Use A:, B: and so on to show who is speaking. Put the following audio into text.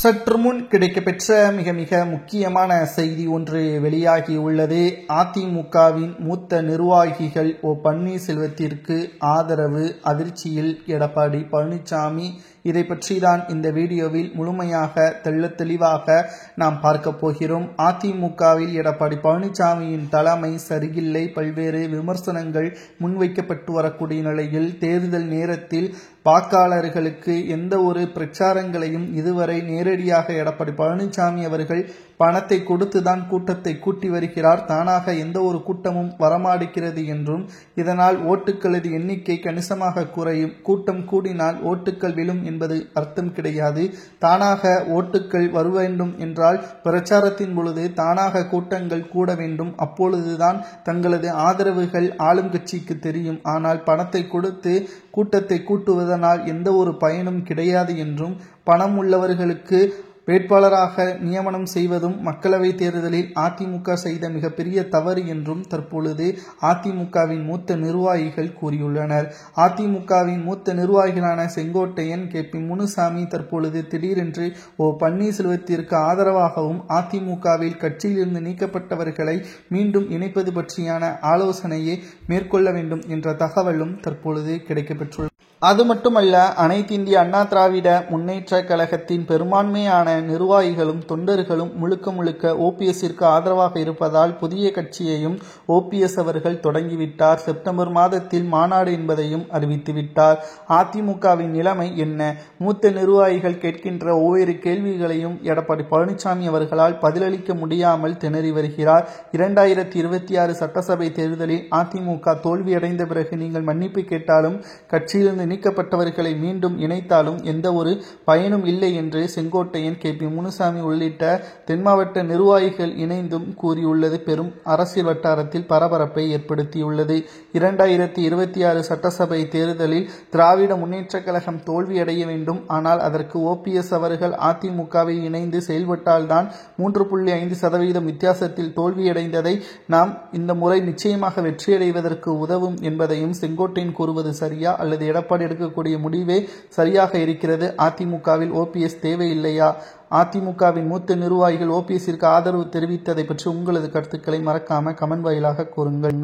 A: சற்று முன் கிடைக்கப்பெற்ற மிக மிக முக்கியமான செய்தி ஒன்று வெளியாகியுள்ளது. அதிமுகவின் மூத்த நிர்வாகிகள் பன்னீர்செல்வத்திற்கு ஆதரவு அதிர்ச்சியில் எடப்பாடி பழனிசாமி. இதை பற்றி தான் இந்த வீடியோவில் முழுமையாக தெளிவாக நாம் பார்க்க போகிறோம். அதிமுகவில் எடப்பாடி பழனிசாமியின் தலைமை சரியில்லை, பல்வேறு விமர்சனங்கள் முன்வைக்கப்பட்டு வரக்கூடிய நிலையில் தேர்தல் நேரத்தில் வாக்காளர்களுக்கு எந்த ஒரு பிரச்சாரங்களையும் இதுவரை நேரடியாக எடப்பாடி பழனிசாமி அவர்கள் பணத்தை கொடுத்துதான் கூட்டத்தை கூட்டி வருகிறார். தானாக எந்த ஒரு கூட்டமும் வரமாடுகிறது என்றும் இதனால் ஓட்டுக்களது எண்ணிக்கை கணிசமாக குறையும், கூட்டம் கூடினால் ஓட்டுக்கள் விழும் என்பது அர்த்தம் கிடையாது. தானாக ஓட்டுக்கள் வர வேண்டும் என்றால் பிரச்சாரத்தின் பொழுது தானாக கூட்டங்கள் கூட வேண்டும். அப்பொழுதுதான் தங்களது ஆதரவுகள் ஆளும் கட்சிக்கு தெரியும். ஆனால் பணத்தை கொடுத்து கூட்டத்தை கூட்டுவதனால் எந்த ஒரு பயனும் கிடையாது என்றும், பணம் உள்ளவர்களுக்கு வேட்பாளராக நியமனம் செய்வதும் மக்களவை தேர்தலில் அதிமுக செய்த மிகப்பெரிய தவறு என்றும் தற்பொழுது அதிமுகவின் மூத்த நிர்வாகிகள் கூறியுள்ளனர். அதிமுகவின் மூத்த நிர்வாகிகளான செங்கோட்டையன், KP முனுசாமி தற்பொழுது திடீரென்று பன்னீர்செல்வத்திற்கு ஆதரவாகவும் அதிமுகவில் கட்சியிலிருந்து நீக்கப்பட்டவர்களை மீண்டும் இணைப்பது பற்றியான ஆலோசனையை மேற்கொள்ள வேண்டும் என்ற தகவலும் தற்பொழுது கிடைக்கப்பெற்றுள்ளது. அது மட்டுமல்ல, அனைத்து இந்திய அண்ணா திராவிட முன்னேற்ற கழகத்தின் பெரும்பான்மையான நிர்வாகிகளும் தொண்டர்களும் முழுக்க OPSற்கு ஆதரவாக இருப்பதால் புதிய கட்சியையும் OPS அவர்கள் தொடங்கிவிட்டார். செப்டம்பர் மாதத்தில் மாநாடு என்பதையும் அறிவித்துவிட்டார். அதிமுகவின் நிலைமை என்ன? மூத்த நிர்வாகிகள் கேட்கின்ற ஒவ்வொரு கேள்விகளையும் எடப்பாடி பழனிசாமி அவர்களால் பதிலளிக்க முடியாமல் திணறி வருகிறார். 2026 சட்டசபை தேர்தலில் அதிமுக தோல்வியடைந்த பிறகு நீங்கள் மன்னிப்பு கேட்டாலும் கட்சியிலிருந்து நீக்கப்பட்டவர்களை மீண்டும் இணைத்தாலும் எந்த ஒரு பயனும் இல்லை என்று செங்கோட்டையன், KP முனுசாமி உள்ளிட்ட தென் மாவட்ட நிர்வாகிகள் இணைந்தும் கூறியுள்ளது பெரும் அரசியல் வட்டாரத்தில் பரபரப்பை ஏற்படுத்தியுள்ளது. 2026 சட்டசபை தேர்தலில் திராவிட முன்னேற்ற கழகம் தோல்வியடைய வேண்டும். ஆனால் அதற்கு OPS அவர்கள் அதிமுகவை இணைந்து செயல்பட்டால்தான் 3.5% வித்தியாசத்தில் தோல்வியடைந்ததை நாம் இந்த முறை நிச்சயமாக வெற்றியடைவதற்கு உதவும் என்பதையும் செங்கோட்டையன் கூறுவது சரியா அல்லது எடப்பாடி எடுக்கக்கூடிய முடிவே சரியாக இருக்கிறது? அதிமுகவில் OPS தேவையில்லையா? அதிமுகவின் மூத்த நிர்வாகிகள் OPSற்கு ஆதரவு தெரிவித்ததை பற்றி உங்களது கருத்துக்களை மறக்காம கமெண்ட் வாயிலாக கூறுங்கள்.